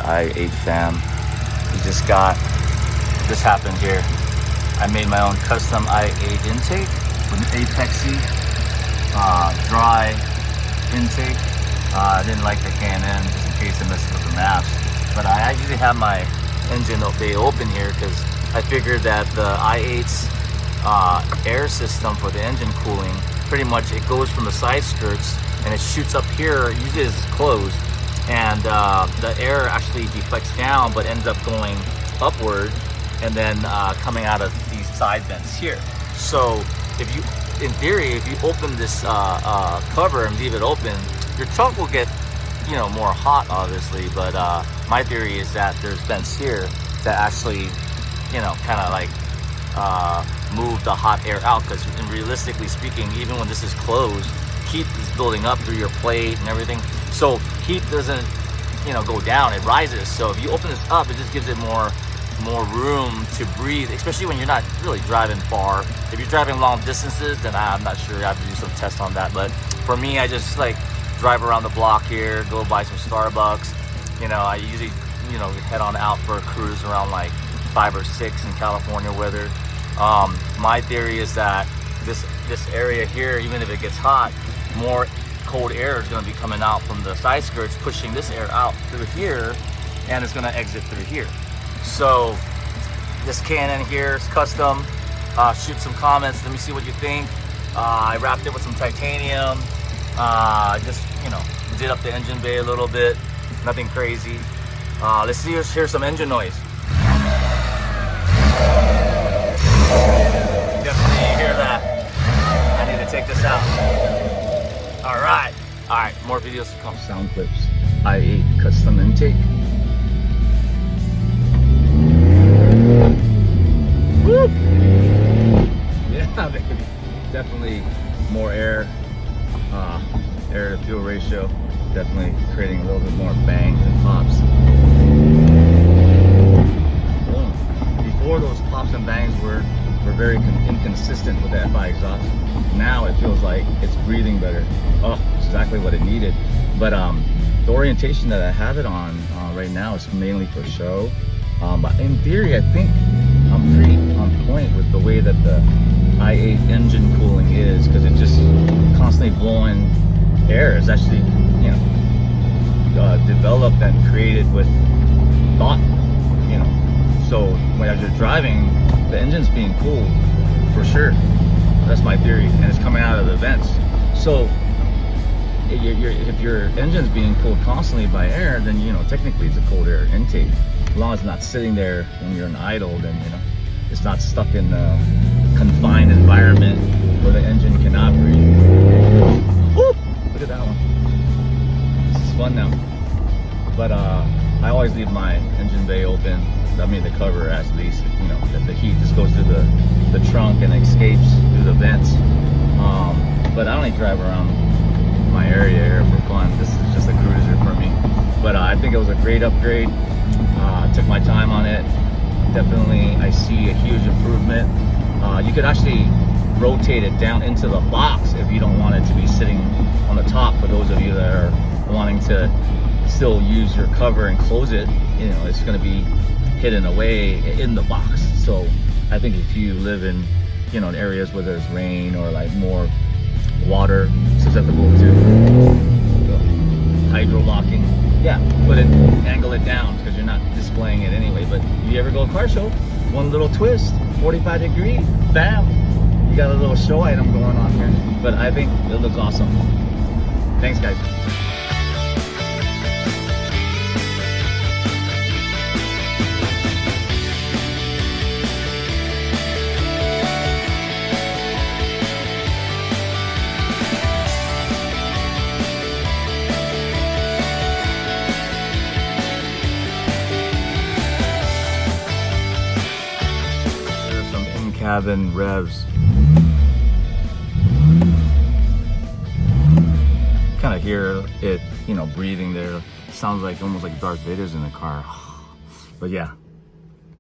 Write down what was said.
Alright, i8 fam. This happened here. I made my own custom i8 intake with an Apexi dry intake. I didn't like the K&N just in case it messes with the maps. But I usually have my engine bay open here because I figured that the i8's air system for the engine cooling, pretty much it goes from the side skirts and it shoots up here, usually it's closed, and the air actually deflects down but ends up going upward and then coming out of these side vents here. So if you, in theory, if you open this cover and leave it open, your trunk will get, you know, more hot obviously, but my theory is that there's vents here that actually, you know, kind of like move the hot air out, because realistically speaking, even when this is closed, heat is building up through your plate and everything, so heat doesn't, you know, go down, it rises. So if you open this up, it just gives it more room to breathe, especially when you're not really driving far. If you're driving long distances, then I'm not sure, I have to do some tests on that. But for me, I just like drive around the block here, go buy some Starbucks, you know. I usually, you know, head on out for a cruise around like 5 or 6 in California weather. My theory is that this area here, even if it gets hot, more cold air is going to be coming out from the side skirts, pushing this air out through here, and it's going to exit through here. So this K&N here is custom. Shoot some comments, let me see what you think. I wrapped it with some titanium. Just, you know, did up the engine bay a little bit, nothing crazy. Let's hear some engine noise. Definitely hear that. I need to take this out. All right, more videos to come. Sound clips, i8 custom intake. Woo! Yeah, baby. Definitely more air to fuel ratio, definitely creating a little bit more bangs and pops. Before, those pops and bangs were very inconsistent with the FI exhaust. Now it feels like it's breathing better. Oh, it's exactly what it needed. But the orientation that I have it on right now is mainly for show. But in theory, I think I'm pretty on point with the way that the i8 engine cooling is, because it's just constantly blowing air. It's actually, you know, developed and created with thought, you know. So when as you're driving, the engine's being cooled for sure. That's my theory, and it's coming out of the vents. So if your engine's being cooled constantly by air, then, you know, technically it's a cold air intake. As long as it's not sitting there when you're in idle, then, you know, it's not stuck in a confined environment where the engine cannot breathe. Woo! Look at that one. This is fun now. But I always leave my engine bay open. I mean, the cover at least, you know, that the heat just goes through the trunk and escapes through the vents. But I only drive around my area here for fun. This is just a cruiser for me. But I think it was a great upgrade. Took my time on it. Definitely, I see a huge improvement. You could actually rotate it down into the box if you don't want it to be sitting on the top. For those of you that are wanting to still use your cover and close it, you know, it's going to be hidden away in the box. So I think if you live in, you know, in areas where there's rain or like more water susceptible to hydro locking, yeah, put it, angle it down, because you're not displaying it anyway. But if you ever go to a car show, one little twist, 45 degree, bam, you got a little show item going on here. But I think it looks awesome. Thanks, guys. Cabin revs. Kind of hear it, you know, breathing there. Sounds like almost like Darth Vader's in the car. But yeah,